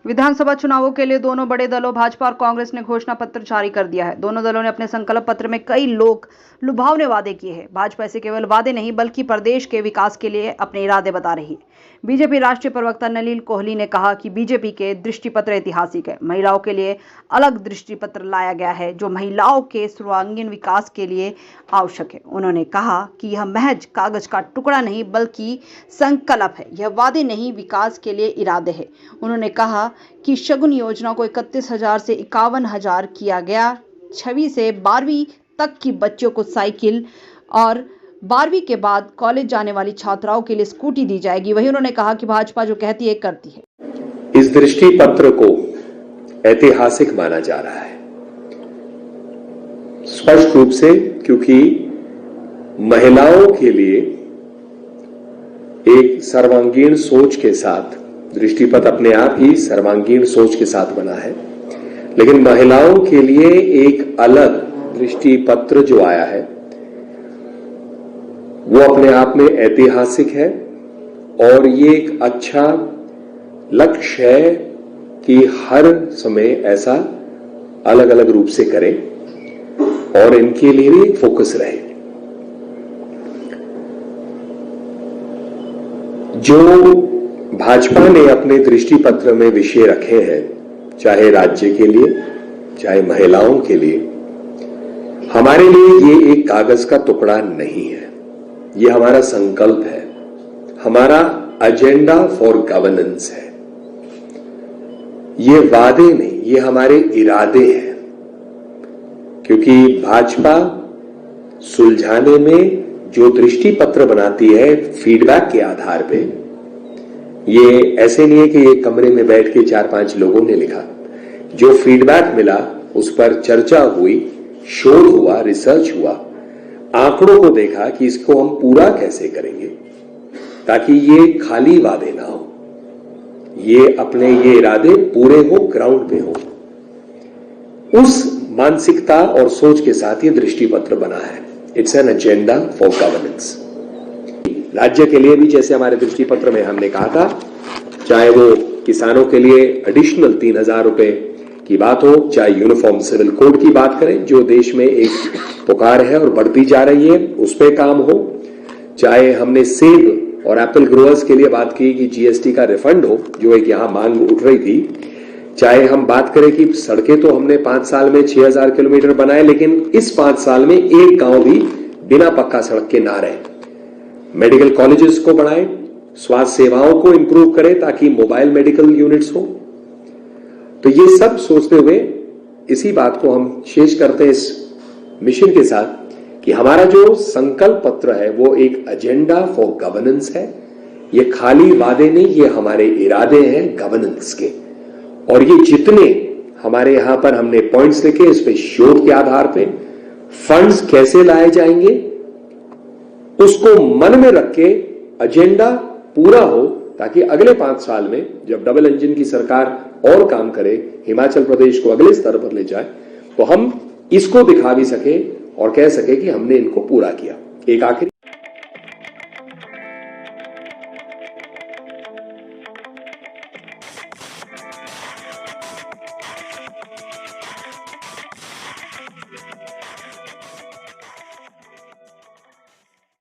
विधानसभा चुनावों के लिए दोनों बड़े दलों भाजपा और कांग्रेस ने घोषणा पत्र जारी कर दिया है। दोनों दलों ने अपने संकल्प पत्र में कई लोग लुभावने वादे किए हैं। भाजपा ऐसे केवल वादे नहीं बल्कि प्रदेश के विकास के लिए अपने इरादे बता रही है। बीजेपी राष्ट्रीय प्रवक्ता नलिन कोहली ने कहा कि बीजेपी के दृष्टि पत्र ऐतिहासिक है। महिलाओं के लिए अलग दृष्टि पत्र लाया गया है जो महिलाओं के सर्वांगीण विकास के लिए आवश्यक है। उन्होंने कहा कि यह महज कागज का टुकड़ा नहीं बल्कि संकल्प है। यह वादे नहीं, विकास के लिए इरादे हैं। उन्होंने कहा कि शगुन योजना को 31,000 से 51,000 किया गया। 6वीं से 12वीं तक की बच्चों को साइकिल और 12वीं के बाद कॉलेज जाने वाली छात्राओं के लिए स्कूटी दी जाएगी। वहीं उन्होंने कहा कि भाजपा जो कहती है करती है। इस दृष्टि पत्र को ऐतिहासिक माना जा रहा है, स्पष्ट रूप से, क्योंकि महिलाओं के लिए एक सर्वांगीण सोच के साथ, दृष्टिपत्र अपने आप ही सर्वांगीण सोच के साथ बना है, लेकिन महिलाओं के लिए एक अलग दृष्टि पत्र जो आया है वो अपने आप में ऐतिहासिक है। और ये एक अच्छा लक्ष्य है कि हर समय ऐसा अलग अलग रूप से करें और इनके लिए भी फोकस रहे। जो भाजपा ने अपने दृष्टि पत्र में विषय रखे हैं, चाहे राज्य के लिए चाहे महिलाओं के लिए, हमारे लिए ये एक कागज का टुकड़ा नहीं है, ये हमारा संकल्प है, हमारा एजेंडा फॉर गवर्नेंस है। ये वादे नहीं, ये हमारे इरादे हैं। क्योंकि भाजपा सुलझाने में जो दृष्टि पत्र बनाती है फीडबैक के आधार पे, ये ऐसे नहीं है कि एक कमरे में बैठ के 4-5 लोगों ने लिखा। जो फीडबैक मिला उस पर चर्चा हुई, शोध हुआ, रिसर्च हुआ, आंकड़ों को देखा कि इसको हम पूरा कैसे करेंगे ताकि ये खाली वादे ना हो, ये अपने ये इरादे पूरे हो, ग्राउंड पे हो। उस मानसिकता और सोच के साथ ये दृष्टि पत्र बना है। It's an agenda for governance. राज्य के लिए भी जैसे हमारे दृष्टि पत्र में हमने कहा था, चाहे वो किसानों के लिए एडिशनल 3,000 रुपए की बात हो, चाहे यूनिफॉर्म सिविल कोड की बात करें जो देश में एक पुकार है और बढ़ती जा रही है, उस पे काम हो, चाहे हमने सेब और एप्पल ग्रोअर्स के लिए बात की कि जीएसटी का रिफंड हो, जो एक यहां मांग उठ रही थी, चाहे हम बात करें कि सड़कें तो हमने 5 साल में 6,000 किलोमीटर बनाए, लेकिन इस 5 साल में एक गांव भी बिना पक्का सड़क के ना रहे। मेडिकल कॉलेजेस को बढ़ाए, स्वास्थ्य सेवाओं को इंप्रूव करें ताकि मोबाइल मेडिकल यूनिट्स हो। तो ये सब सोचते हुए इसी बात को हम शेष करते हैं इस मिशन के साथ कि हमारा जो संकल्प पत्र है वो एक एजेंडा फॉर गवर्नेंस है। ये खाली वादे नहीं, ये हमारे इरादे हैं गवर्नेंस के। और ये जितने हमारे यहां पर हमने पॉइंट्स लिखे, इस पे शोध के आधार पे फंड्स कैसे लाए जाएंगे उसको मन में रख के एजेंडा पूरा हो, ताकि अगले 5 साल में जब डबल इंजन की सरकार और काम करे, हिमाचल प्रदेश को अगले स्तर पर ले जाए, तो हम इसको दिखा भी सके और कह सके कि हमने इनको पूरा किया। एक आखिरी